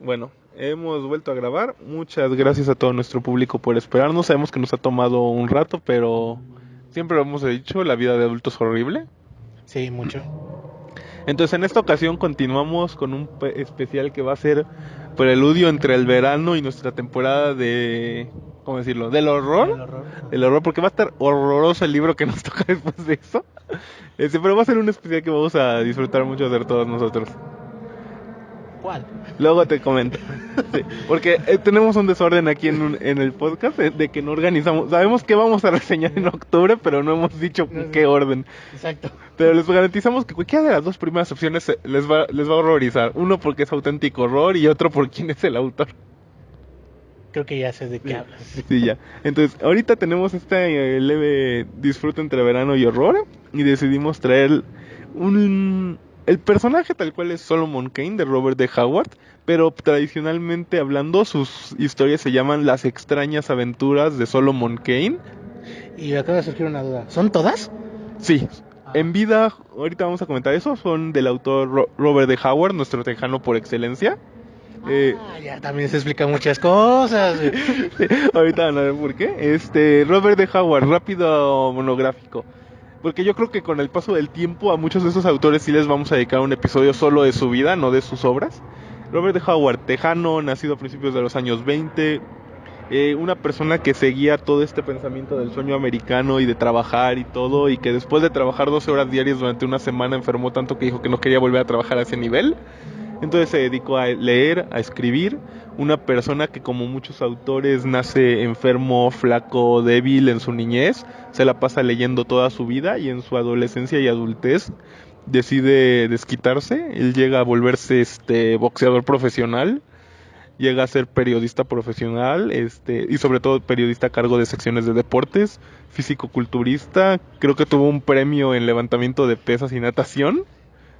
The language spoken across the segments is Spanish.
Bueno, hemos vuelto a grabar. Muchas gracias a todo nuestro público por esperarnos. Sabemos que nos ha tomado un rato, pero siempre lo hemos dicho, la vida de adulto es horrible. Sí, mucho. Entonces, en esta ocasión continuamos con un especial que va a ser preludio entre el verano y nuestra temporada de, ¿cómo decirlo? Del horror. Del horror. El horror, porque va a estar horroroso el libro que nos toca después de eso. Pero va a ser un especial que vamos a disfrutar mucho hacer todos nosotros. ¿Cuál? Luego te comento. Sí, porque tenemos un desorden aquí en el podcast de que no organizamos. Sabemos que vamos a reseñar en octubre, pero no hemos dicho en qué orden. Exacto. Pero les garantizamos que cualquiera de las dos primeras opciones les va a horrorizar. Uno porque es auténtico horror y otro por quién es el autor. Creo que ya sé de qué Sí, hablas. sí, ya. Entonces, ahorita tenemos este leve disfrute entre verano y horror. Y decidimos traer el personaje tal cual es Solomon Kane de Robert D. Howard. Pero tradicionalmente hablando, sus historias se llaman Las extrañas aventuras de Solomon Kane. Y me acaba de surgir una duda. ¿Son todas? Sí, en vida, ahorita vamos a comentar eso, son del autor Robert D. Howard, nuestro tejano por excelencia. Ya también se explican muchas cosas. Ahorita van a ver por qué. Robert D. Howard, rápido monográfico. Porque yo creo que con el paso del tiempo a muchos de esos autores sí les vamos a dedicar un episodio solo de su vida, no de sus obras. Robert D. Howard, tejano, nacido a principios de los años 20, una persona que seguía todo este pensamiento del sueño americano y de trabajar y todo, y que después de trabajar 12 horas diarias durante una semana enfermó tanto que dijo que no quería volver a trabajar a ese nivel. Entonces se dedicó a leer, a escribir. Una persona que, como muchos autores, nace enfermo, flaco, débil en su niñez, se la pasa leyendo toda su vida y en su adolescencia y adultez decide desquitarse. Él llega a volverse boxeador profesional, llega a ser periodista profesional, y sobre todo periodista a cargo de secciones de deportes, físico-culturista. Creo que tuvo un premio en levantamiento de pesas y natación.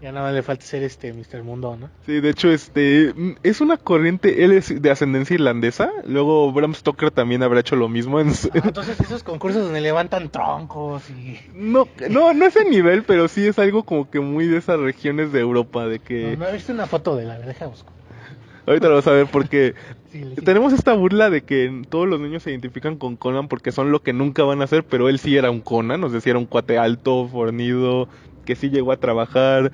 Ya nada más le falta ser Mr. Mundo, ¿no? Sí, de hecho, es una corriente, él es de ascendencia irlandesa, luego Bram Stoker también habrá hecho lo mismo Entonces esos concursos donde levantan troncos y... no ese nivel, pero sí es algo como que muy de esas regiones de Europa, de que... No he visto una foto de la... Deja busco. Ahorita lo vas a ver porque Sí. tenemos esta burla de que todos los niños se identifican con Conan porque son lo que nunca van a hacer, pero él sí era un Conan, o sea, sí era un cuate alto, fornido, que sí llegó a trabajar.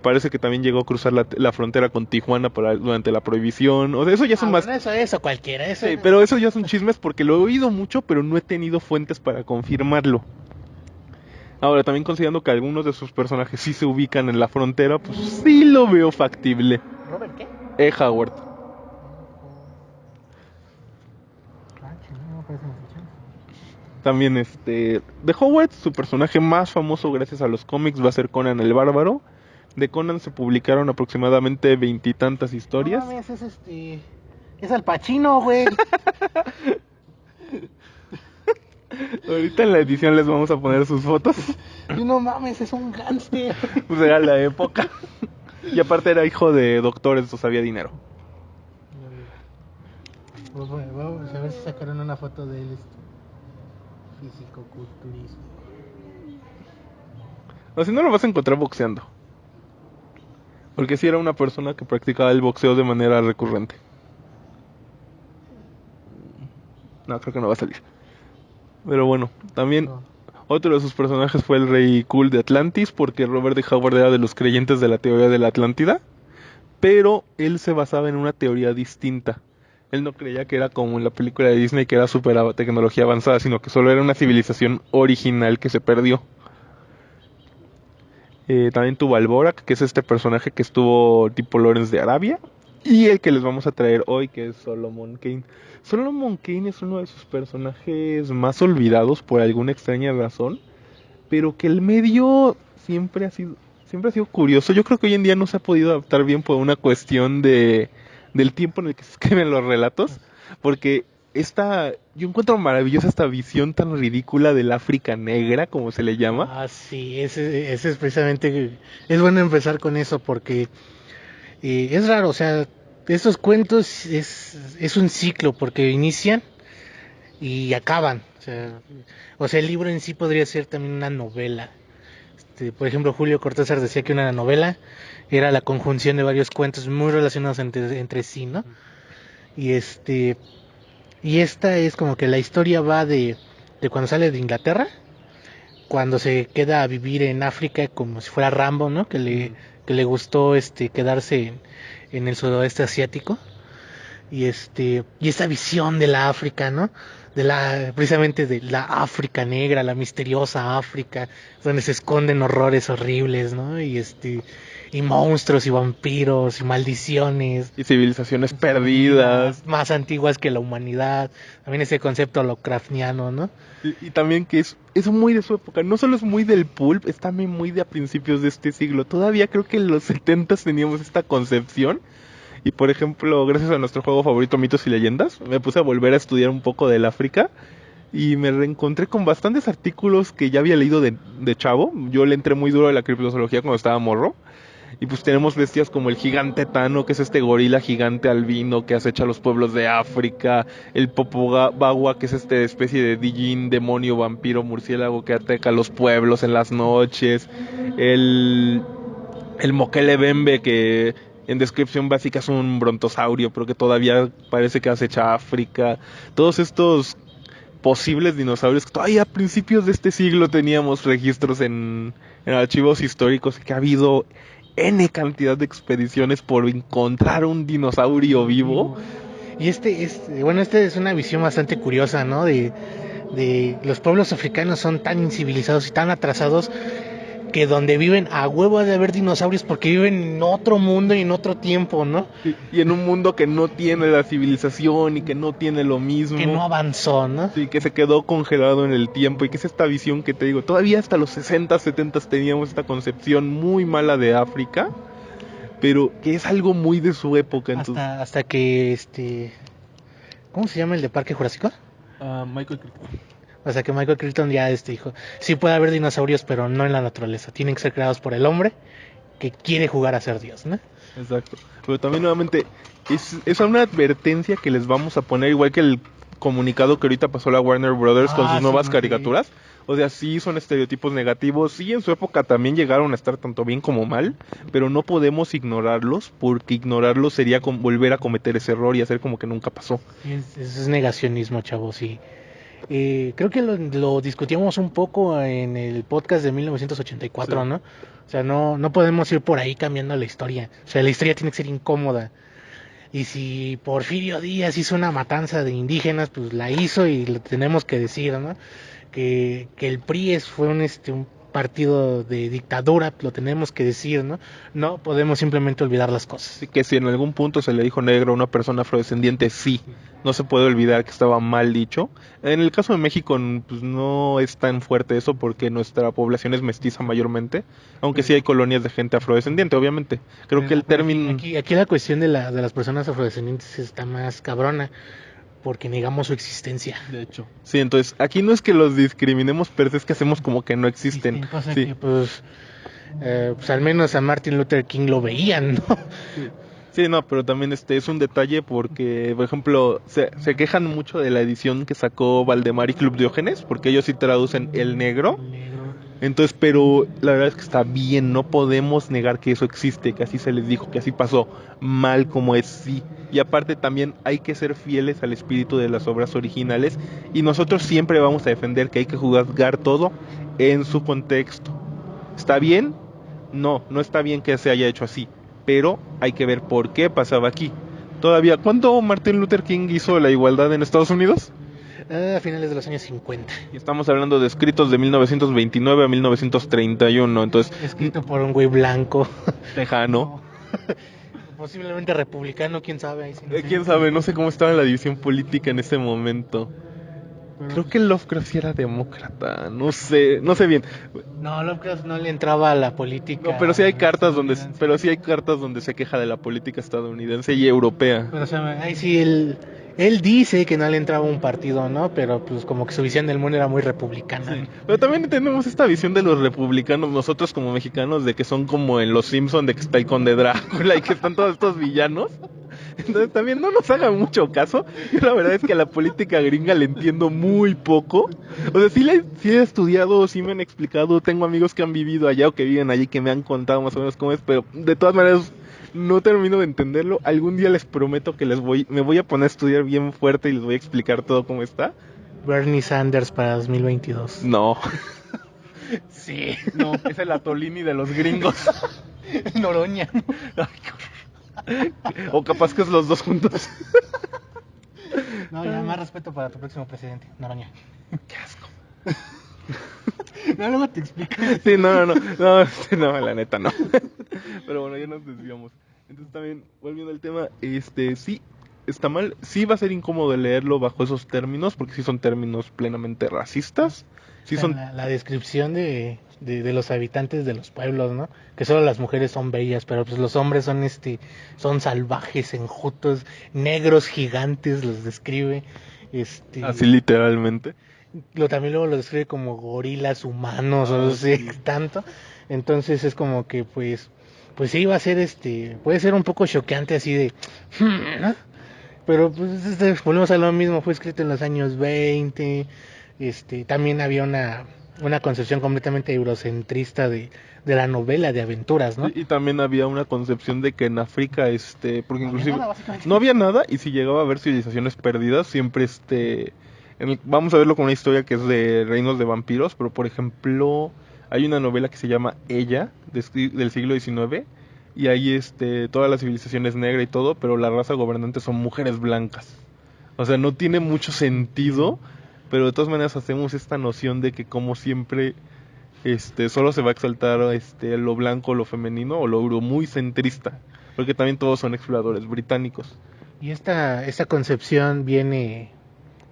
Parece que también llegó a cruzar la frontera con Tijuana durante la prohibición. O sea, eso ya son más... Bueno, eso cualquiera, eso... Sí, pero eso ya son chismes porque lo he oído mucho, pero no he tenido fuentes para confirmarlo. Ahora, también considerando que algunos de sus personajes sí se ubican en la frontera, pues sí lo veo factible. ¿Robert qué? Howard. No aparece en la ficha. También de Howard, su personaje más famoso gracias a los cómics va a ser Conan el Bárbaro. De Conan se publicaron aproximadamente veintitantas historias. No mames, es Al Pacino, güey. Ahorita en la edición les vamos a poner sus fotos. Y no mames, es un gángster. Pues era la época. Y aparte era hijo de doctores, entonces había dinero. Pues bueno, vamos a ver si sacaron una foto de él. Físico-culturismo. O si no lo vas a encontrar boxeando. Porque sí era una persona que practicaba el boxeo de manera recurrente. No, creo que no va a salir. Pero bueno, también otro de sus personajes fue el rey Cool de Atlantis, porque Robert D. Howard era de los creyentes de la teoría de la Atlántida, pero él se basaba en una teoría distinta. Él no creía que era como en la película de Disney, que era super tecnología avanzada, sino que solo era una civilización original que se perdió. También tuvo al Borak, que es este personaje que estuvo tipo Lawrence de Arabia. Y el que les vamos a traer hoy, que es Solomon Kane. Solomon Kane es uno de sus personajes más olvidados por alguna extraña razón, pero que el medio siempre ha sido curioso. Yo creo que hoy en día no se ha podido adaptar bien por una cuestión del tiempo en el que se escriben los relatos, porque yo encuentro maravillosa esta visión tan ridícula del África negra, como se le llama. Sí, ese es precisamente... Es bueno empezar con eso porque es raro, o sea, estos cuentos es un ciclo porque inician y acaban. O sea, el libro en sí podría ser también una novela. por ejemplo, Julio Cortázar decía que una novela era la conjunción de varios cuentos muy relacionados entre sí, ¿no? Y y esta es como que la historia va de cuando sale de Inglaterra, cuando se queda a vivir en África como si fuera Rambo, ¿no? Que le gustó quedarse en el sudoeste asiático y esta visión de la África, ¿no? Precisamente de la África negra, la misteriosa África, donde se esconden horrores horribles, ¿no? Y monstruos y vampiros y maldiciones. Y civilizaciones perdidas. Más antiguas que la humanidad. También ese concepto Lovecraftiano, ¿no? Y también que es muy de su época. No solo es muy del pulp, es también muy de a principios de este siglo. Todavía creo que en los 70s teníamos esta concepción. Y por ejemplo, gracias a nuestro juego favorito, Mitos y Leyendas, me puse a volver a estudiar un poco del África. Y me reencontré con bastantes artículos que ya había leído de chavo. Yo le entré muy duro a la criptozoología cuando estaba morro. Y pues tenemos bestias como el gigante Tano, que es este gorila gigante albino que acecha a los pueblos de África. El Popobagua, que es esta especie de Dijin, demonio, vampiro, murciélago que ataca a los pueblos en las noches. El Mokelebembe, que en descripción básica es un brontosaurio, pero que todavía parece que acecha África. Todos estos posibles dinosaurios que todavía a principios de este siglo teníamos registros en archivos históricos, que ha habido N cantidad de expediciones por encontrar un dinosaurio vivo. Y esta es una visión bastante curiosa, ¿no? De los pueblos africanos son tan incivilizados y tan atrasados que donde viven a huevo ha de haber dinosaurios porque viven en otro mundo y en otro tiempo, ¿no? Y en un mundo que no tiene la civilización y que no tiene lo mismo. Que no avanzó, ¿no? Sí, que se quedó congelado en el tiempo y que es esta visión que te digo, todavía hasta los 60, 70 teníamos esta concepción muy mala de África, pero que es algo muy de su época. Entonces... Hasta que ¿cómo se llama el de Parque Jurásico? Michael Crichton. O sea que Michael Crichton ya dijo, sí puede haber dinosaurios, pero no en la naturaleza. Tienen que ser creados por el hombre que quiere jugar a ser Dios, ¿no? Exacto. Pero también nuevamente es una advertencia que les vamos a poner, igual que el comunicado que ahorita pasó la Warner Brothers con sus nuevas caricaturas. O sea, sí son estereotipos negativos, sí en su época también llegaron a estar tanto bien como mal, pero no podemos ignorarlos, porque ignorarlos sería volver a cometer ese error y hacer como que nunca pasó. Es negacionismo, chavos, sí. Creo que lo discutíamos un poco en el podcast de 1984, sí. ¿No? O sea, no podemos ir por ahí cambiando la historia. O sea, la historia tiene que ser incómoda. Y si Porfirio Díaz hizo una matanza de indígenas, pues la hizo y lo tenemos que decir, ¿no? Que el PRI fue un partido de dictadura, lo tenemos que decir, ¿no? No podemos simplemente olvidar las cosas. Sí, que si en algún punto se le dijo negro a una persona afrodescendiente, sí, no se puede olvidar que estaba mal dicho. En el caso de México, pues no es tan fuerte eso porque nuestra población es mestiza mayormente, aunque sí hay colonias de gente afrodescendiente, obviamente. Creo que el término... Aquí la cuestión de las personas afrodescendientes está más cabrona, porque negamos su existencia. De hecho. Sí, entonces, aquí no es que los discriminemos, pero es que hacemos como que no existen. Sí. Que, pues al menos a Martin Luther King lo veían, ¿no? Sí, no, pero también es un detalle porque, por ejemplo, se quejan mucho de la edición que sacó Valdemar y Club Diógenes, porque ellos sí traducen el negro. Entonces, pero la verdad es que está bien, no podemos negar que eso existe, que así se les dijo, que así pasó, mal como es, sí. Y aparte también hay que ser fieles al espíritu de las obras originales y nosotros siempre vamos a defender que hay que juzgar todo en su contexto. ¿Está bien? No está bien que se haya hecho así, pero hay que ver por qué pasaba aquí. Todavía, ¿cuándo Martin Luther King hizo la igualdad en Estados Unidos? A finales de los años 50. Y estamos hablando de escritos de 1929 a 1931, entonces... Escrito por un güey blanco. Tejano. Posiblemente republicano, quién sabe. Ahí sí quién sabe, no sé cómo estaba la división política en ese momento. Creo que Lovecraft sí era demócrata, no sé bien. No, Lovecraft no le entraba a la política. No, pero sí hay cartas donde se queja de la política estadounidense y europea. Pero, o sea, ahí sí él dice que no le entraba un partido, ¿no? Pero pues como que su visión del mundo era muy republicana. Sí. Pero también tenemos esta visión de los republicanos, nosotros como mexicanos, de que son como en Los Simpson, de que está el conde Drácula y que están todos estos villanos. Entonces también no nos hagan mucho caso. Yo la verdad es que a la política gringa le entiendo muy poco. O sea, sí he estudiado, sí me han explicado, tengo amigos que han vivido allá o que viven allí que me han contado más o menos cómo es, pero de todas maneras no termino de entenderlo. Algún día les prometo que me voy a poner a estudiar bien fuerte y les voy a explicar todo cómo está. Bernie Sanders para 2022. No. Sí. No, es el Atolini de los gringos. Noroña. O capaz que es los dos juntos. No, ya más respeto para tu próximo presidente, Noroña. Qué asco. No, luego te explico. Sí, no, la neta no. Pero bueno, ya nos desviamos. Entonces también, volviendo al tema, sí, está mal, sí va a ser incómodo leerlo bajo esos términos, porque sí son términos plenamente racistas. Sí son... la descripción de los habitantes de los pueblos, ¿no? Que solo las mujeres son bellas, pero pues los hombres son salvajes, enjutos, negros gigantes, los describe. Así literalmente. También luego lo describe como gorilas humanos, o no sé, tanto. Entonces es como que pues sí va a ser puede ser un poco choqueante así de, ¿no? Pero pues volvemos a lo mismo, fue escrito en los años 20. También había una concepción completamente eurocentrista de la novela de aventuras, ¿no? Y también había una concepción de que en África, porque inclusive básicamente. no había nada, y si llegaba a haber civilizaciones perdidas, siempre vamos a verlo con una historia que es de reinos de vampiros, pero por ejemplo, hay una novela que se llama Ella, del siglo XIX, y ahí toda la civilización es negra y todo, pero la raza gobernante son mujeres blancas. O sea, no tiene mucho sentido, pero de todas maneras hacemos esta noción de que como siempre solo se va a exaltar lo blanco, lo femenino o lo muy centrista, porque también todos son exploradores británicos. Y esta concepción viene,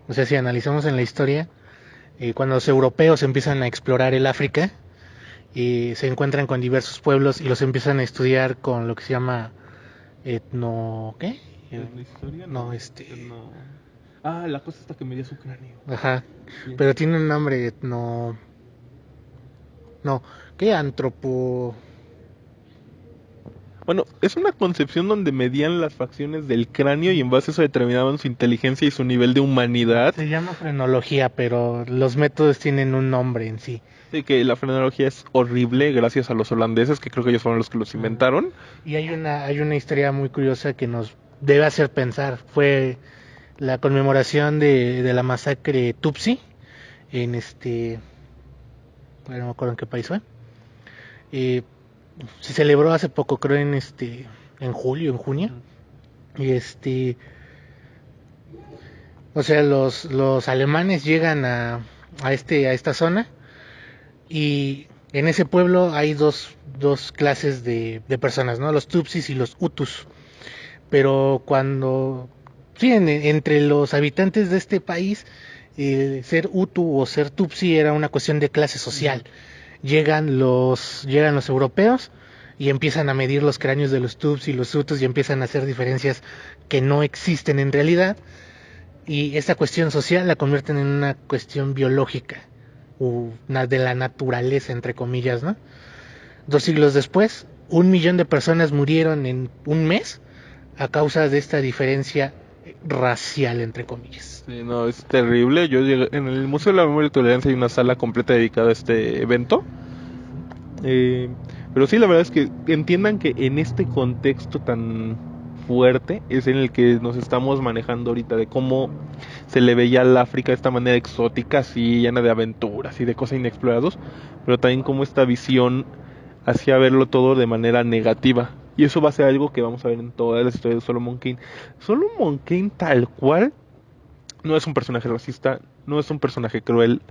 o sea, si analizamos en la historia, cuando los europeos empiezan a explorar el África, se encuentran con diversos pueblos y los empiezan a estudiar con lo que se llama ¿qué? ¿La historia? No, No. Ah, la cosa esta que medía su cráneo. Ajá, Sí. pero tiene un nombre, no, ¿qué? Bueno, es una concepción donde medían las facciones del cráneo y en base a eso determinaban su inteligencia y su nivel de humanidad. Se llama frenología, pero los métodos tienen un nombre en sí. Sí, que la frenología es horrible gracias a los holandeses, que creo que ellos fueron los que los inventaron. Y hay una historia muy curiosa que nos debe hacer pensar. Fue la conmemoración de la masacre Tutsi en no me acuerdo en qué país fue. Se celebró hace poco, creo en junio. Y o sea, los alemanes llegan a esta zona y en ese pueblo hay dos clases de personas, ¿no? Los Tutsis y los Hutus. Pero entre los habitantes de este país, ser Hutu o ser Tutsi era una cuestión de clase social. Llegan los europeos y empiezan a medir los cráneos de los Tutsi y los Hutus y empiezan a hacer diferencias que no existen en realidad. Y esta cuestión social la convierten en una cuestión biológica, de la naturaleza, entre comillas, ¿no? 2 siglos después, 1 millón de personas murieron en un mes a causa de esta diferencia racial, entre comillas. Sí, no, es terrible. Yo llegué, en el Museo de la Memoria y Tolerancia hay una sala completa dedicada a este evento. Pero sí, la verdad es que entiendan que en este contexto tan fuerte es en el que nos estamos manejando ahorita, de cómo se le veía al África de esta manera exótica, así llena de aventuras y de cosas inexploradas, pero también como esta visión hacía verlo todo de manera negativa. Y eso va a ser algo que vamos a ver en todas las historias de Solomon Kane. Solomon Kane tal cual no es un personaje racista, no es un personaje cruel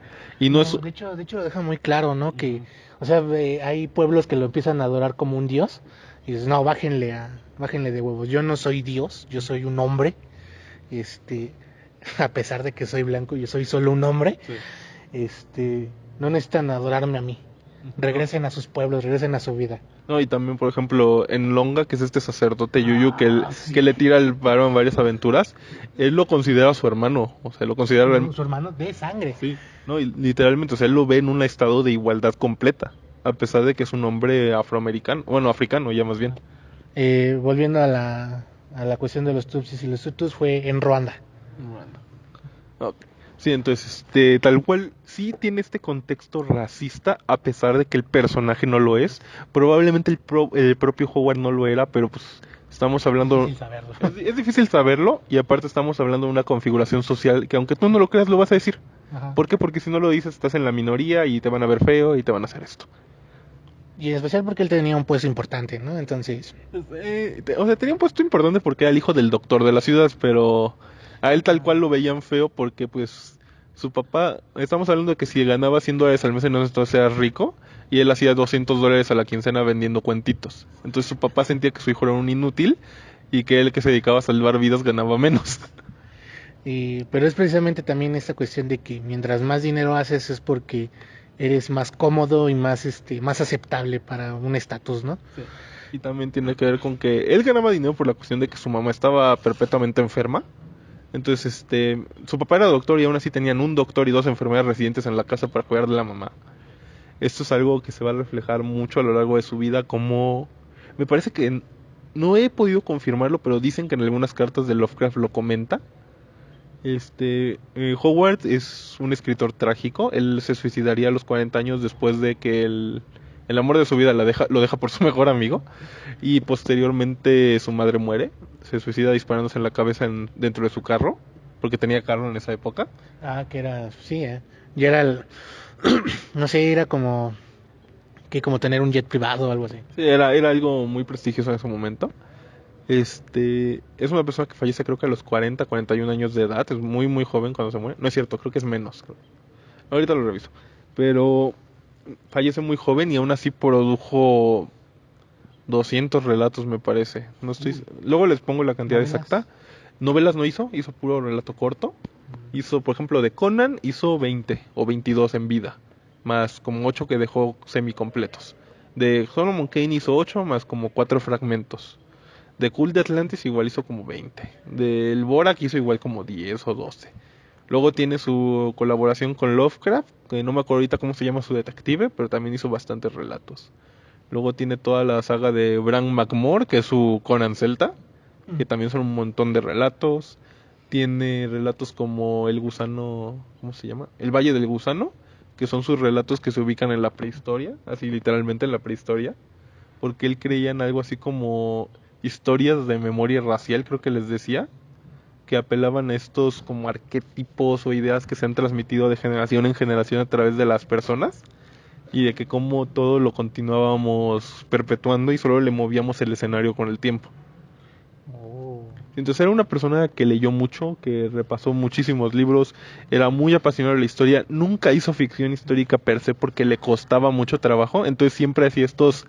y no es... De hecho lo deja muy claro, ¿no? Que, o sea, hay pueblos que lo empiezan a adorar como un dios y dices, no, bájenle de huevos. Yo no soy dios, yo soy un hombre. A pesar de que soy blanco, yo soy solo un hombre. Sí. No necesitan adorarme a mí. Regresen a sus pueblos, regresen a su vida. No, y también, por ejemplo, en Longa, que es este sacerdote Yuyu que le tira el paro en varias aventuras, él lo considera su hermano, o sea, lo considera su hermano de sangre. Sí, no, y literalmente, o sea, él lo ve en un estado de igualdad completa, a pesar de que es un hombre afroamericano, bueno, africano ya más bien. Volviendo a a la cuestión de los Tutsis y los Hutus fue en Ruanda. Ok. Sí, entonces, tal cual, sí tiene este contexto racista, a pesar de que el personaje no lo es. Probablemente el propio Howard no lo era, pero pues estamos hablando... Difícil saberlo. Es difícil saberlo, y aparte estamos hablando de una configuración social que aunque tú no lo creas, lo vas a decir. Ajá. ¿Por qué? Porque si no lo dices, estás en la minoría y te van a ver feo y te van a hacer esto. Y en especial porque él tenía un puesto importante, ¿no? Entonces... O sea, tenía un puesto importante porque era el hijo del doctor de la ciudad, pero a él tal cual lo veían feo porque pues su papá, estamos hablando de que si ganaba $100 al mes entonces era rico, y él hacía $200 a la quincena vendiendo cuentitos. Entonces su papá sentía que su hijo era un inútil y que él, que se dedicaba a salvar vidas, ganaba menos. Pero es precisamente también esta cuestión de que mientras más dinero haces es porque eres más cómodo y más aceptable para un estatus, ¿no? Sí. Y también tiene que ver con que él ganaba dinero por la cuestión de que su mamá estaba perpetuamente enferma. Entonces, su papá era doctor y aún así tenían un doctor y 2 enfermeras residentes en la casa para cuidar de la mamá. Esto es algo que se va a reflejar mucho a lo largo de su vida, como... Me parece que no he podido confirmarlo, pero dicen que en algunas cartas de Lovecraft lo comenta. Howard es un escritor trágico. Él se suicidaría a los 40 años después de que el amor de su vida lo deja por su mejor amigo. Y posteriormente su madre muere. Se suicida disparándose en la cabeza dentro de su carro, porque tenía carro en esa época. Ah, que era, sí, ya era no sé, era como tener un jet privado o algo así. Sí, era algo muy prestigioso en ese momento. Es una persona que fallece creo que a los 40, 41 años de edad. Es muy muy joven cuando se muere. No es cierto, creo que es menos. Ahorita lo reviso. Pero fallece muy joven y aún así produjo 200 relatos, me parece. No estoy... Luego les pongo la cantidad Novelas. exacta. Novelas no hizo puro relato corto. Hizo, por ejemplo, de Conan, hizo 20 o 22 en vida, más como 8 que dejó semicompletos. De Solomon Kane hizo 8, más como 4 fragmentos. De Cult de Atlantis igual hizo como 20. Del Borak hizo igual como 10 o 12. Luego tiene su colaboración con Lovecraft, que no me acuerdo ahorita cómo se llama su detective, pero también hizo bastantes relatos. Luego tiene toda la saga de Bran McMore, que es su Conan Celta, que también son un montón de relatos. Tiene relatos como El Gusano, ¿cómo se llama? El Valle del Gusano, que son sus relatos que se ubican en la prehistoria, así literalmente en la prehistoria, porque él creía en algo así como historias de memoria racial, creo que les decía, que apelaban a estos como arquetipos o ideas que se han transmitido de generación en generación a través de las personas, y de que como todo lo continuábamos perpetuando y solo le movíamos el escenario con el tiempo. Oh. Entonces era una persona que leyó mucho, que repasó muchísimos libros, era muy apasionado de la historia, nunca hizo ficción histórica per se porque le costaba mucho trabajo, entonces siempre hacía estos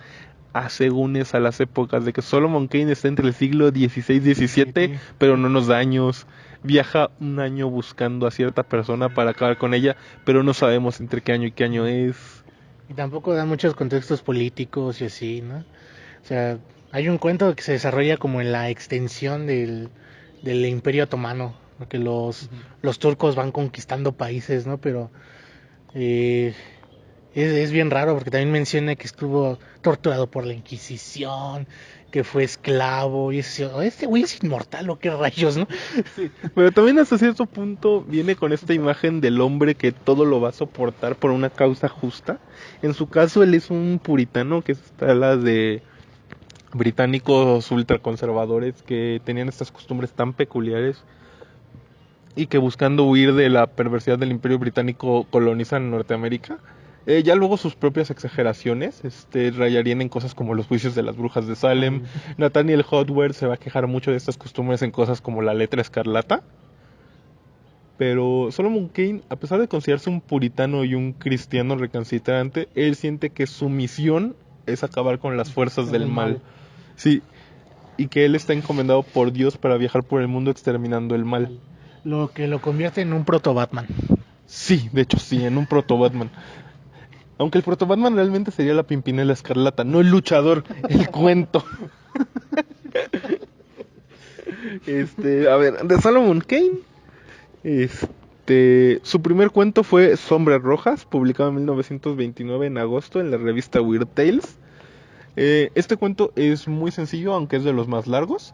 asegúnes a las épocas de que Solomon Kane está entre el siglo XVI y XVII, pero no nos da años. Viaja un año buscando a cierta persona para acabar con ella, pero no sabemos entre qué año y qué año es. Y tampoco da muchos contextos políticos y así, ¿no? O sea, hay un cuento que se desarrolla como en la extensión del Imperio Otomano, porque los turcos van conquistando países, ¿no? Pero eh, es bien raro porque también menciona que estuvo torturado por la Inquisición, que fue esclavo, y este güey es inmortal o qué rayos, ¿no? Sí, pero también hasta cierto punto viene con esta imagen del hombre que todo lo va a soportar por una causa justa. En su caso él es un puritano, que está la de británicos ultraconservadores que tenían estas costumbres tan peculiares y que buscando huir de la perversidad del Imperio Británico colonizan Norteamérica. Ya luego sus propias exageraciones rayarían en cosas como los juicios de las brujas de Salem. Nathaniel Hawthorne se va a quejar mucho de estas costumbres en cosas como la letra escarlata. Pero Solomon Kane, a pesar de considerarse un puritano y un cristiano recalcitrante, él siente que su misión es acabar con las fuerzas del mal. Sí, y que él está encomendado por Dios para viajar por el mundo exterminando el mal. Lo que lo convierte en un proto-Batman. Sí, de hecho sí, en un proto-Batman. Aunque el proto-Batman realmente sería la Pimpinela Escarlata, no el luchador, el cuento. A ver, de Solomon Kane. Su primer cuento fue Sombras Rojas, publicado en 1929 en agosto en la revista Weird Tales. Este cuento es muy sencillo, aunque es de los más largos.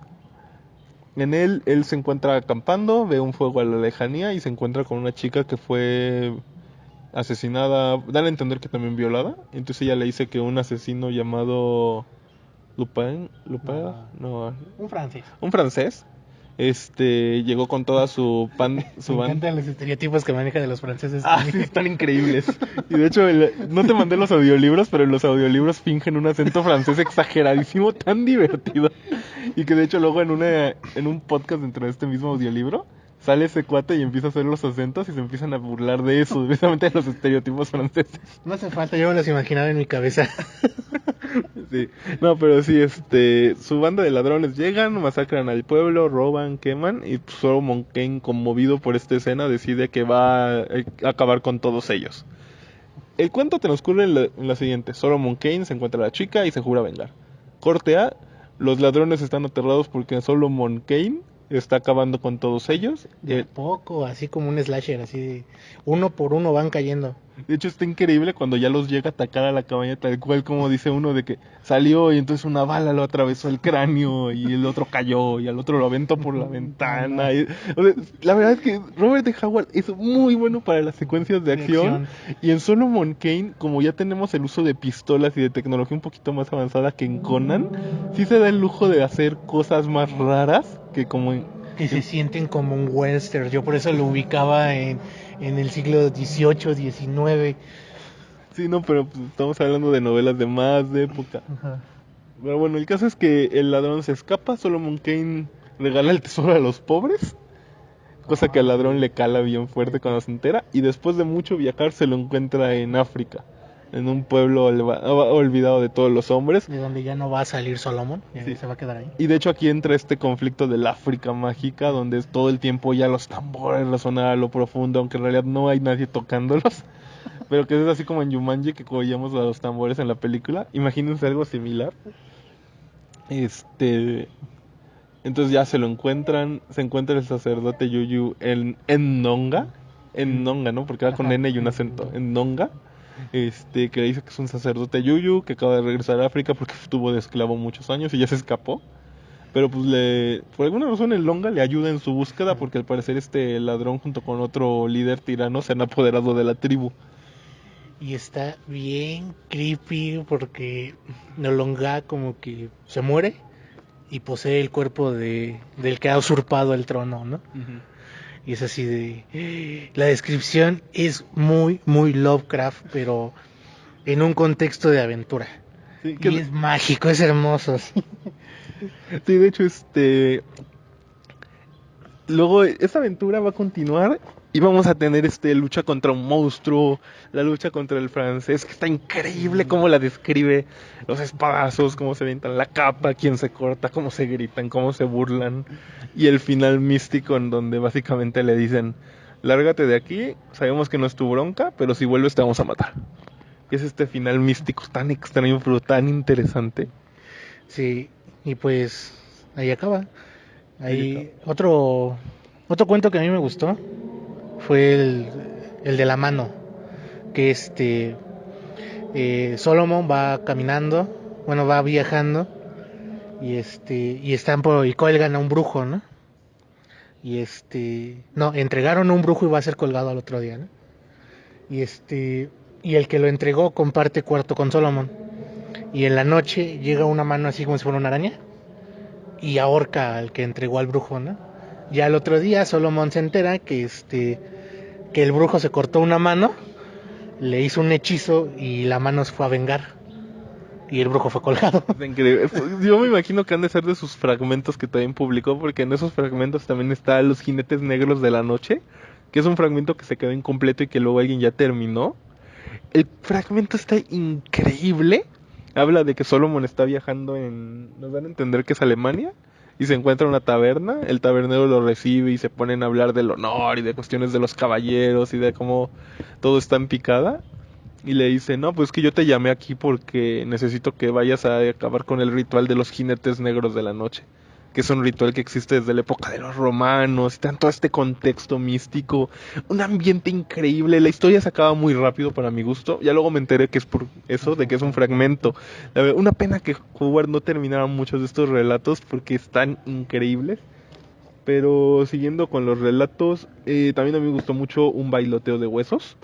En él se encuentra acampando, ve un fuego a la lejanía y se encuentra con una chica que fue asesinada, dan a entender que también violada. Entonces ella le dice que un asesino llamado Lupin, no, Un francés. un francés, llegó con toda su Me banda. encantan los estereotipos que maneja de los franceses. Sí, están increíbles. Y de hecho, no te mandé los audiolibros, pero en los audiolibros fingen un acento francés exageradísimo, tan divertido. Y que de hecho luego en un podcast dentro de este mismo audiolibro, sale ese cuate y empieza a hacer los acentos y se empiezan a burlar de eso, precisamente de los estereotipos franceses. No hace falta, yo me los imaginaba en mi cabeza. Sí, no, pero sí, su banda de ladrones llegan, masacran al pueblo, roban, queman y pues, Solomon Kane, conmovido por esta escena, decide que va a acabar con todos ellos. El cuento transcurre en la siguiente: Solomon Kane se encuentra a la chica y se jura vengar. Corte A, los ladrones están aterrados porque Solomon Kane está acabando con todos ellos. De a poco, así como un slasher, así de uno por uno van cayendo. De hecho está increíble cuando ya los llega a atacar a la cabaña, tal cual como dice uno, de que salió y entonces una bala lo atravesó el cráneo y el otro cayó y al otro lo aventó por la ventana. O sea, la verdad es que Robert de Howard es muy bueno para las secuencias de acción. Y en Solomon Kane, como ya tenemos el uso de pistolas y de tecnología un poquito más avanzada que en Conan, sí se da el lujo de hacer cosas más raras que como que se sienten como un western. Yo por eso lo ubicaba en el siglo XVIII, XIX. Sí, no, pero pues, estamos hablando de novelas de más de época. Ajá. Pero bueno, el caso es que el ladrón se escapa, Solomon Kane regala el tesoro a los pobres, cosa que al ladrón le cala bien fuerte cuando se entera, y después de mucho viajar se lo encuentra en África, en un pueblo olvidado de todos los hombres. De donde ya no va a salir Solomon, Sí. se va a quedar ahí. Y de hecho aquí entra este conflicto del África mágica, donde es todo el tiempo ya los tambores resonan a lo profundo, aunque en realidad no hay nadie tocándolos. Pero que es así como en Jumanji, que oíamos a los tambores en la película. Imagínense algo similar. Entonces ya se encuentra el sacerdote Yuyu en Nonga. En Nonga, ¿no? Porque va con N y un acento. En Nonga. Que le dice que es un sacerdote Yuyu, que acaba de regresar a África porque estuvo de esclavo muchos años y ya se escapó. Pero pues por alguna razón el Longa le ayuda en su búsqueda, porque al parecer este ladrón junto con otro líder tirano se han apoderado de la tribu. Y está bien creepy porque Nolonga como que se muere y posee el cuerpo del que ha usurpado el trono, ¿no? Uh-huh. Y es así de... La descripción es muy, muy Lovecraft, pero en un contexto de aventura. Sí, y es mágico, es hermoso. Sí, de hecho, luego esta aventura va a continuar y vamos a tener lucha contra un monstruo, la lucha contra el francés, que está increíble cómo la describe, los espadazos, cómo se avientan la capa, quién se corta, cómo se gritan, cómo se burlan, y el final místico en donde básicamente le dicen: lárgate de aquí, sabemos que no es tu bronca, pero si vuelves te vamos a matar. Y es este final místico tan extraño, pero tan interesante. Sí, y pues ahí acaba. Ahí otro cuento que a mí me gustó fue el de la mano, que Solomon va caminando, bueno, va viajando y y cuelgan a un brujo, ¿no? Y no, entregaron a un brujo y va a ser colgado al otro día, ¿no? Y el que lo entregó comparte cuarto con Solomon. Y en la noche llega una mano así como si fuera una araña y ahorca al que entregó al brujo, ¿no? Ya el otro día Solomon se entera que que el brujo se cortó una mano, le hizo un hechizo y la mano se fue a vengar y el brujo fue colgado. Es increíble. Yo me imagino que han de ser de sus fragmentos que también publicó, porque en esos fragmentos también está Los Jinetes Negros de la Noche, que es un fragmento que se quedó incompleto y que luego alguien ya terminó. El fragmento está increíble. Habla de que Solomon está viajando nos dan a entender que es Alemania, y se encuentra una taberna, el tabernero lo recibe y se ponen a hablar del honor y de cuestiones de los caballeros y de cómo todo está en picada, y le dice: no, pues que yo te llamé aquí porque necesito que vayas a acabar con el ritual de los jinetes negros de la noche, que es un ritual que existe desde la época de los romanos, y tanto este contexto místico, un ambiente increíble. La historia se acaba muy rápido para mi gusto, ya luego me enteré que es por eso, de que es un fragmento. Una pena que Howard no terminara muchos de estos relatos porque están increíbles. Pero siguiendo con los relatos, también a mí me gustó mucho Un bailoteo de huesos.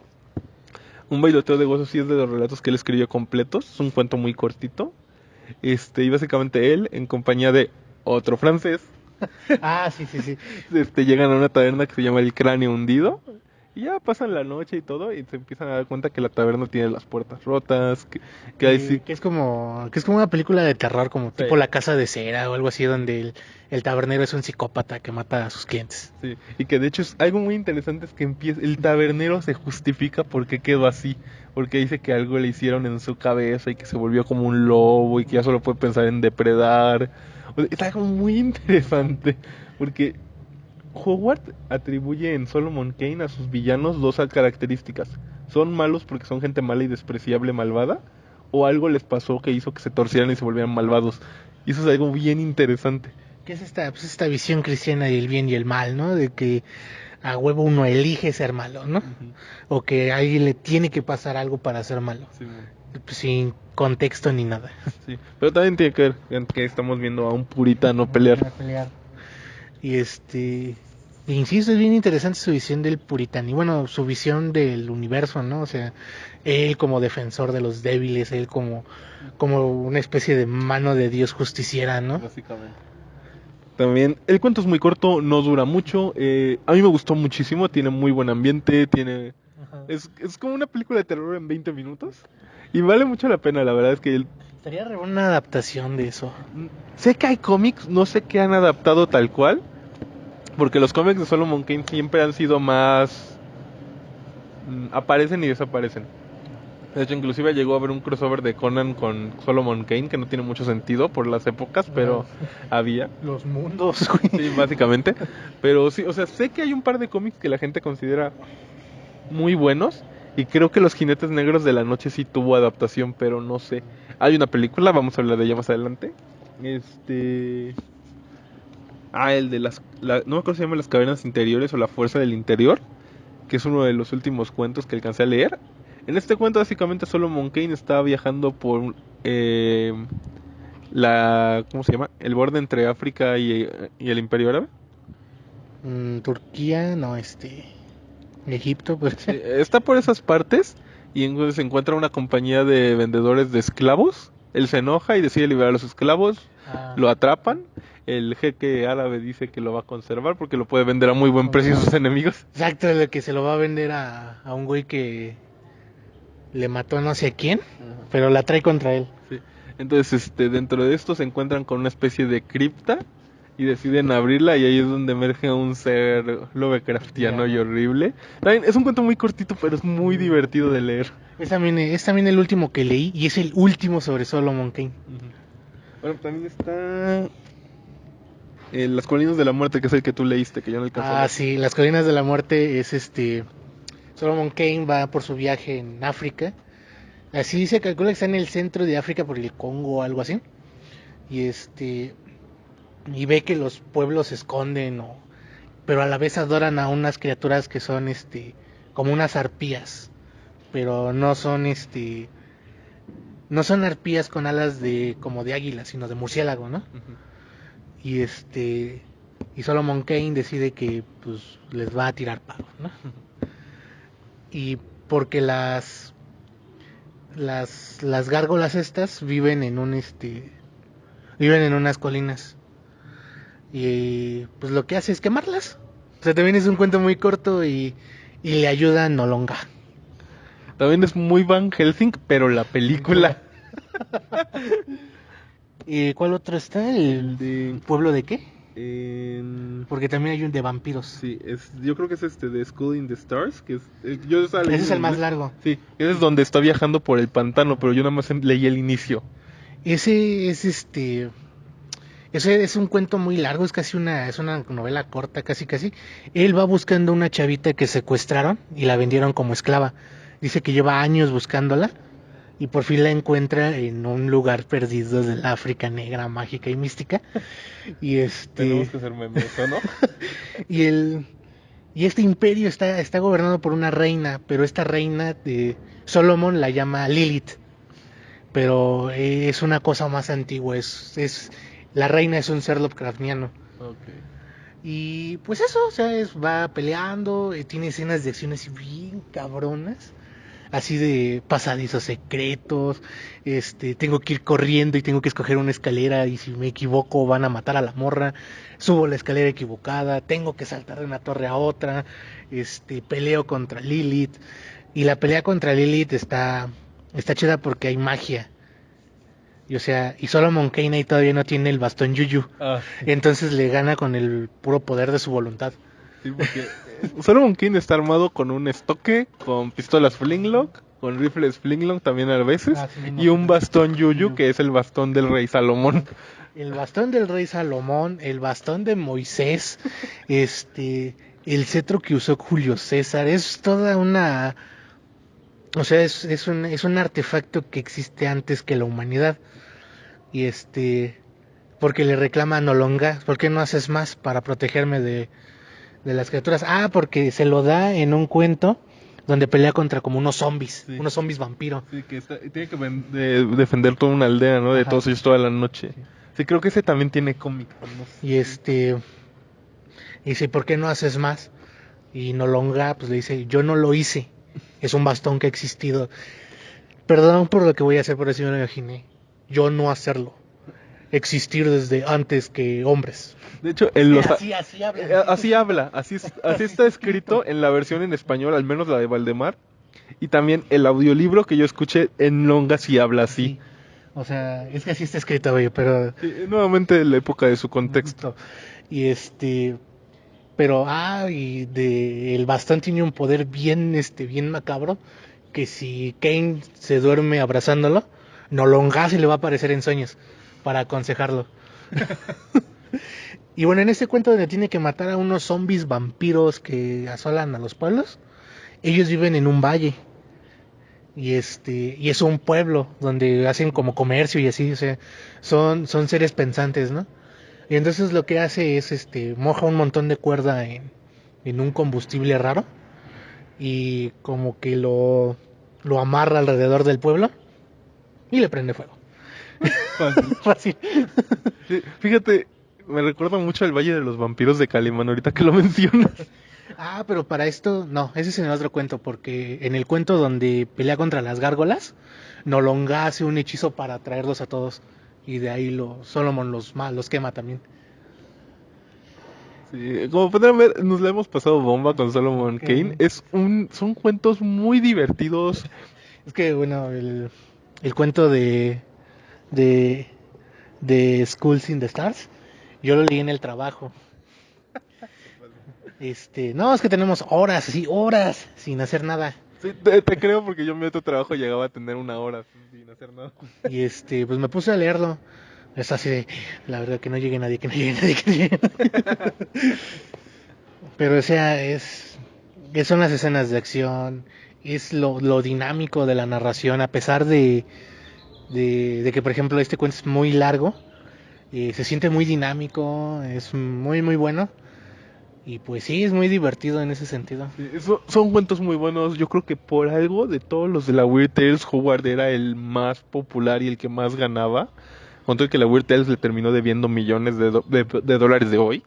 Un bailoteo de huesos sí es de los relatos que él escribió completos. Es un cuento muy cortito. Y básicamente él, en compañía de otro francés, Ah, sí, sí, sí. llegan a una taberna que se llama El Cráneo Hundido. Y ya pasan la noche y todo, y se empiezan a dar cuenta que la taberna tiene las puertas rotas, que ahí sí... Que es como una película de terror, como Sí. tipo La Casa de Cera o algo así, donde el tabernero es un psicópata que mata a sus clientes. Sí, y que de hecho es algo muy interesante es que empieza, el tabernero se justifica por qué quedó así, porque dice que algo le hicieron en su cabeza y que se volvió como un lobo y que ya solo puede pensar en depredar. O sea, es algo muy interesante, porque Howard atribuye en Solomon Kane a sus villanos dos características. Son malos porque son gente mala y despreciable, malvada, o algo les pasó que hizo que se torcieran y se volvieran malvados. Y eso es algo bien interesante. ¿Qué es esta, pues esta visión cristiana del bien y el mal, ¿no? De que a huevo uno elige ser malo, ¿no? Ujú. O que a alguien le tiene que pasar algo para ser malo, Sí, man. pues, sin contexto ni nada. Sí, pero también tiene que ver en que estamos viendo a un puritano pelear. Para pelear. Y insisto, es bien interesante su visión del puritano y bueno, su visión del universo, ¿no? O sea, él como defensor de los débiles, él como una especie de mano de Dios justiciera, ¿no? Básicamente. También, el cuento es muy corto, no dura mucho. A mí me gustó muchísimo, tiene muy buen ambiente, tiene... Ajá. Es como una película de terror en 20 minutos. Y vale mucho la pena, la verdad es que Estaría re buena una adaptación de eso. sé que hay cómics, no sé qué han adaptado tal cual. Porque los cómics de Solomon Kane siempre han sido más... aparecen y desaparecen. De hecho, inclusive llegó a haber un crossover de Conan con Solomon Kane, que no tiene mucho sentido por las épocas, pero había. Los mundos, güey. Sí, básicamente. Pero sí, o sea, sé que hay un par de cómics que la gente considera muy buenos. Y creo que Los Jinetes Negros de la Noche sí tuvo adaptación, pero no sé. Hay una película, vamos a hablar de ella más adelante. El de no me acuerdo si se llama Las Cavernas Interiores o La Fuerza del Interior, que es uno de los últimos cuentos que alcancé a leer. En este cuento básicamente Solomon Kane está viajando por ¿cómo se llama? El borde entre África y el Imperio Árabe. Turquía, no, Egipto, pues. Sí, está por esas partes y entonces se encuentra una compañía de vendedores de esclavos. Él se enoja y decide liberar a los esclavos. Ah. Lo atrapan. El jeque árabe dice que lo va a conservar porque lo puede vender a muy buen precio a sus enemigos. Exacto, lo que se lo va a vender a un güey que le mató a no sé a quién, pero la trae contra él. Sí. Entonces, dentro de esto se encuentran con una especie de cripta y deciden abrirla y ahí es donde emerge un ser Lovecraftiano y horrible. También es un cuento muy cortito, pero es muy divertido de leer. Es también el último que leí y es el último sobre Solomon Kane. Bueno, también está Las Colinas de la Muerte, que es el que tú leíste, que yo no alcancé a Ah, leer. sí, Las Colinas de la Muerte es Solomon Kane va por su viaje en África. Así se calcula que está en el centro de África por el Congo o algo así. Y y ve que los pueblos se esconden pero a la vez adoran a unas criaturas que son como unas arpías, pero no son arpías con alas como de águila, sino de murciélago, ¿no? Y y Solomon Kane decide que pues les va a tirar paro, ¿no? Y porque las gárgolas estas viven en viven en unas colinas. Y pues lo que hace es quemarlas. O sea, también es un cuento muy corto y le ayuda a Nolonga. También es muy Van Helsing, pero la película. ¿Y cuál otro está? ¿El de pueblo de qué? en- Porque también hay un de vampiros. Sí, yo creo que es de School in the Stars, que es Ese es el más largo. Sí, ese es donde está viajando por el pantano, pero yo nada más leí el inicio. Ese es Ese es un cuento muy largo, es una novela corta, casi casi. Él va buscando una chavita que secuestraron y la vendieron como esclava. Dice que lleva años buscándola y por fin la encuentra en un lugar perdido de la África negra, mágica y mística. Y Tenemos que hacer memes, ¿o no? y el y este imperio está gobernado por una reina, pero esta reina de Solomon la llama Lilith. Pero es una cosa más antigua, la reina es un ser Lovecraftiano. Okay. Y pues eso, o sea, va peleando, tiene escenas de acción así bien cabronas, así de pasadizos secretos, tengo que ir corriendo y tengo que escoger una escalera y si me equivoco van a matar a la morra, subo la escalera equivocada, tengo que saltar de una torre a otra, peleo contra Lilith y la pelea contra Lilith está chida porque hay magia. Y o sea, y Solomon Kane ahí todavía no tiene el bastón Yuyu. Sí. Entonces le gana con el puro poder de su voluntad. Sí, porque Solomon King está armado con un estoque, con pistolas Flintlock, con rifles Flintlock también a veces, y un bastón Yuyu, que es el bastón del rey Salomón. El bastón del rey Salomón, el bastón de Moisés, el cetro que usó Julio César, es toda una... O sea, es un artefacto que existe antes que la humanidad. Y porque le reclama a Nolonga, ¿por qué no haces más para protegerme de las criaturas? Ah, porque se lo da en un cuento donde pelea contra como unos zombies, Sí. unos zombies vampiro. Sí, tiene que defender toda una aldea, ¿no? De Ajá. todos ellos toda la noche. Sí, creo que ese también tiene cómic. ¿No? Y y dice, ¿por qué no haces más? Y Nolonga pues le dice, yo no lo hice, es un bastón que ha existido. Perdón por lo que voy a hacer, pero así me lo imaginé. Yo no hacerlo. Existir desde antes que hombres. De hecho, así habla, así está escrito en la versión en español, al menos la de Valdemar. Y también el audiolibro que yo escuché en Longa sí habla así. Sí. O sea, es que así está escrito, güey, pero... Sí, nuevamente la época de su contexto. Y pero, el bastón tiene un poder bien, bien macabro, que si Kane se duerme abrazándolo, Nolonga se le va a aparecer en sueños para aconsejarlo. Y bueno, en este cuento donde tiene que matar a unos zombies vampiros que asolan a los pueblos, ellos viven en un valle. Y y es un pueblo donde hacen como comercio y así, o sea, son seres pensantes, ¿no? Y entonces lo que hace es moja un montón de cuerda en un combustible raro y como que lo amarra alrededor del pueblo y le prende fuego. Fácil. Fácil. Sí, fíjate, me recuerda mucho al Valle de los Vampiros de Calimán, ahorita que lo mencionas. Ah, pero para esto, no, ese es en el otro cuento, porque en el cuento donde pelea contra las gárgolas, Nolonga hace un hechizo para atraerlos a todos. Y de ahí Solomon los quema también. Sí, como podrán ver, nos la hemos pasado bomba con Solomon Kane. Son cuentos muy divertidos. Es que, bueno, el cuento de, de Schools in the Stars, yo lo leí en el trabajo. No, es que tenemos horas, sí, horas, sin hacer nada. Sí, te creo porque yo en mi otro trabajo llegaba a tener una hora sin hacer nada. Y pues me puse a leerlo. Es así de, la verdad que no llegue nadie, que no llegue nadie, que no llegue nadie. Pero o sea, son las escenas de acción, es lo dinámico de la narración, a pesar de que, por ejemplo, este cuento es muy largo, se siente muy dinámico, es muy, muy bueno. Y pues sí, es muy divertido en ese sentido. Sí, son cuentos muy buenos. Yo creo que por algo de todos los de la Weird Tales, Howard era el más popular y el que más ganaba. Con todo que la Weird Tales le terminó debiendo millones de dólares de hoy.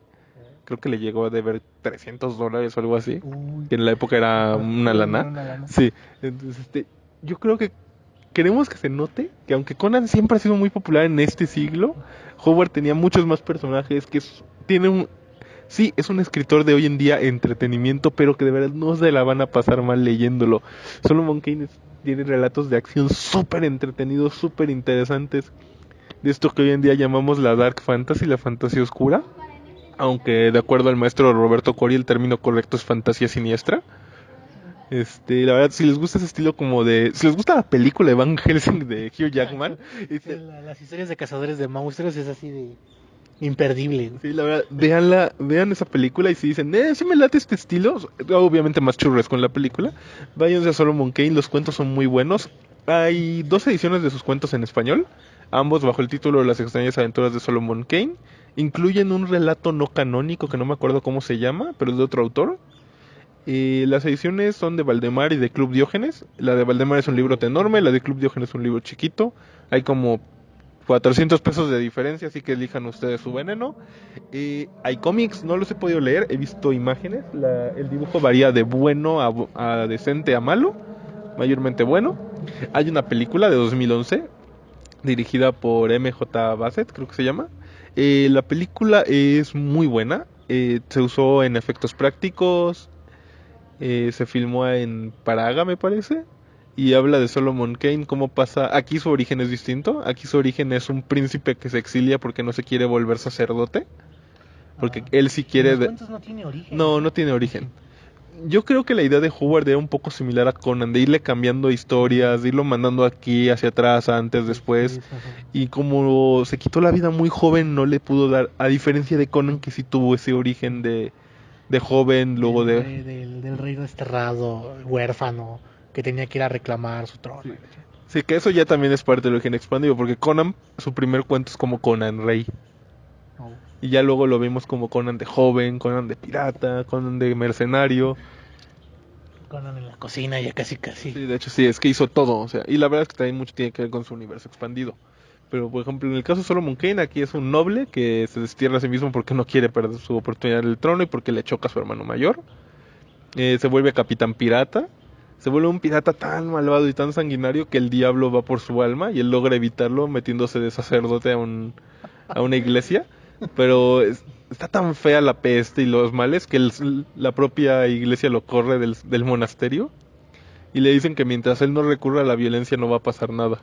Creo que le llegó a deber $300 o algo así. Uy, Que en la época era una lana. una lana. Sí, entonces yo creo que queremos que se note que aunque Conan siempre ha sido muy popular en este siglo, Howard tenía muchos más personajes tiene un... Sí, es un escritor de hoy en día entretenimiento, pero que de verdad no se la van a pasar mal leyéndolo. Solomon Kane tiene relatos de acción súper entretenidos, súper interesantes. De esto que hoy en día llamamos la Dark Fantasy, la fantasía oscura. Aunque de acuerdo al maestro Roberto Cori el término correcto es fantasía siniestra. La verdad, si les gusta ese estilo si les gusta la película de Van Helsing de Hugh Jackman... Sí, las historias de cazadores de monstruos es así de imperdible. Sí, la verdad, vean esa película y si dicen, sí me late este estilo, obviamente más churres con la película, váyanse a Solomon Kane, los cuentos son muy buenos. Hay 2 ediciones de sus cuentos en español, ambos bajo el título Las extrañas aventuras de Solomon Kane. Incluyen un relato no canónico que no me acuerdo cómo se llama, pero es de otro autor. Las ediciones son de Valdemar y de Club Diógenes. La de Valdemar es un libro enorme, la de Club Diógenes es un libro chiquito. Hay como $400 de diferencia, así que elijan ustedes su veneno. Hay cómics, no los he podido leer, he visto imágenes. El dibujo varía de bueno a decente a malo, mayormente bueno. Hay una película de 2011 dirigida por M.J. Bassett, creo que se llama. La película es muy buena. Se usó en efectos prácticos. Se filmó en Praga, me parece. Y habla de Solomon Kane, cómo pasa. Aquí su origen es distinto. Aquí su origen es un príncipe que se exilia porque no se quiere volver sacerdote. Porque él sí quiere. En los cuentos no tiene origen. No tiene origen. Yo creo que la idea de Howard era un poco similar a Conan, de irle cambiando historias, de irlo mandando aquí, hacia atrás, antes, después. Y como se quitó la vida muy joven, no le pudo dar, a diferencia de Conan, que sí tuvo ese origen de joven, luego del rey desterrado, huérfano, que tenía que ir a reclamar su trono. Sí, que eso ya también es parte del origen expandido, porque Conan, su primer cuento es como Conan Rey. Oh. Y ya luego lo vimos como Conan de joven, Conan de pirata, Conan de mercenario. Conan en la cocina, ya casi. Sí, de hecho sí, es que hizo todo, o sea, y la verdad es que también mucho tiene que ver con su universo expandido. Pero por ejemplo, en el caso de Solomon Kane, aquí es un noble que se destierra a sí mismo porque no quiere perder su oportunidad del trono y porque le choca a su hermano mayor. Se vuelve capitán pirata. Se vuelve un pirata tan malvado y tan sanguinario que el diablo va por su alma y él logra evitarlo metiéndose de sacerdote a una iglesia. Pero está tan fea la peste y los males que la propia iglesia lo corre del monasterio. Y le dicen que mientras él no recurra a la violencia no va a pasar nada.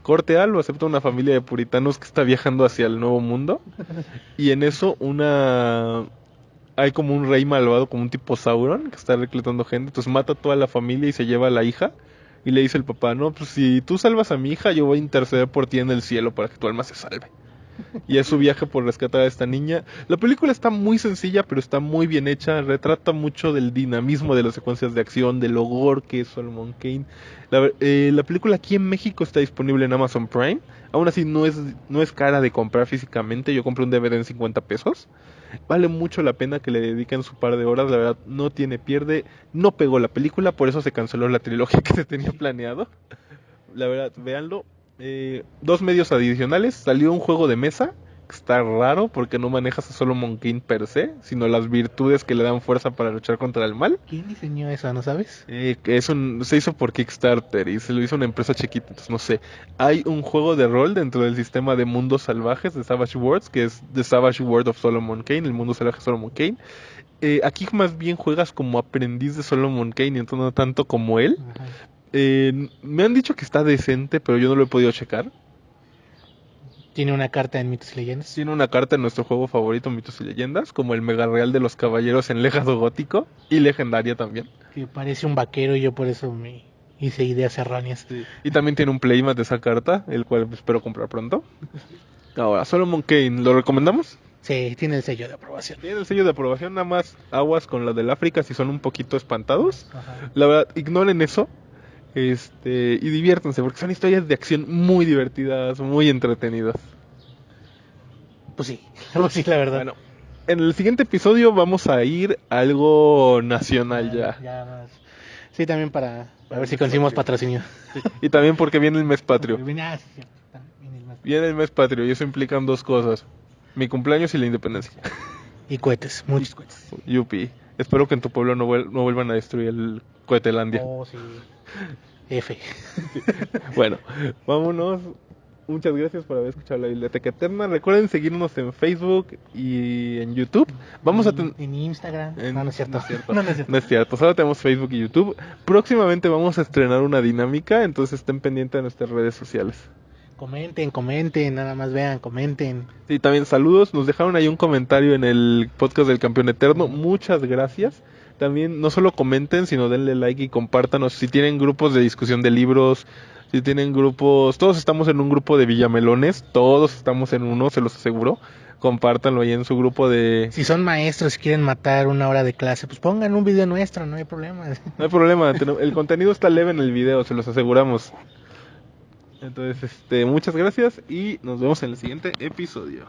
Corte A lo acepta una familia de puritanos que está viajando hacia el nuevo mundo. Y en eso hay como un rey malvado, como un tipo Sauron, que está reclutando gente. Entonces mata a toda la familia y se lleva a la hija. Y le dice el papá, no, pues si tú salvas a mi hija, yo voy a interceder por ti en el cielo para que tu alma se salve. Y es su viaje por rescatar a esta niña. La película está muy sencilla, pero está muy bien hecha. Retrata mucho del dinamismo de las secuencias de acción, del gore que es Solomon Kane. La película aquí en México está disponible en Amazon Prime. Aún así no es cara de comprar físicamente. Yo compré un DVD en $50. Vale mucho la pena que le dediquen su par de horas. La verdad, no tiene pierde. No pegó la película, por eso se canceló la trilogía que se tenía planeado. La verdad, véanlo. 2 medios adicionales. Salió un juego de mesa que está raro porque no manejas a Solomon Kane per se, sino las virtudes que le dan fuerza para luchar contra el mal. ¿Quién diseñó eso, no sabes? Que se hizo por Kickstarter y se lo hizo una empresa chiquita, entonces no sé. Hay un juego de rol dentro del sistema de mundos salvajes de Savage Worlds, que es The Savage World of Solomon Kane, el mundo salvaje de Solomon Kane. Aquí más bien juegas como aprendiz de Solomon Kane, entonces no tanto como él. Ajá. Me han dicho que está decente, pero yo no lo he podido checar. Tiene una carta en Mitos y Leyendas. Tiene una carta en nuestro juego favorito, Mitos y Leyendas, como el Mega Real de los Caballeros en Legado Gótico y Legendaria también. Que parece un vaquero y yo por eso me hice ideas erróneas. Sí. Y también tiene un playmat de esa carta, el cual espero comprar pronto. Ahora, Solomon Kane, ¿lo recomendamos? Sí, tiene el sello de aprobación. Tiene el sello de aprobación, nada más aguas con la del África si son un poquito espantados. Ajá. La verdad, ignoren eso. Y diviértanse, porque son historias de acción muy divertidas, muy entretenidas. Pues sí, la verdad. Bueno, en el siguiente episodio vamos a ir a algo nacional ya. Más. Sí, también para ver si conseguimos patrocinio. Sí. Y también porque viene el mes patrio. Viene el mes. Viene el mes patrio y eso implican 2 cosas. Mi cumpleaños y la independencia. Y cohetes, muchos cohetes. Yupi. Espero que en tu pueblo no vuelvan a destruir el Cohetelandia. Oh, sí. F. Bueno, vámonos. Muchas gracias por haber escuchado la Biblioteca Eterna. Recuerden seguirnos en Facebook y en YouTube. Vamos en Instagram. No es cierto. No es cierto. No es cierto. Solo tenemos Facebook y YouTube. Próximamente vamos a estrenar una dinámica, entonces estén pendientes de nuestras redes sociales. Comenten, nada más vean, comenten. Sí, también saludos. Nos dejaron ahí un comentario en el podcast del Campeón Eterno. Muchas gracias. También no solo comenten, sino denle like y compártanos. Si tienen grupos de discusión de libros, si tienen grupos, todos estamos en un grupo de Villamelones, todos estamos en uno, se los aseguro. Compártanlo ahí en su grupo de... Si son maestros y quieren matar una hora de clase, pues pongan un video nuestro, no hay problema. No hay problema, el contenido está leve en el video, se los aseguramos. Entonces, muchas gracias y nos vemos en el siguiente episodio.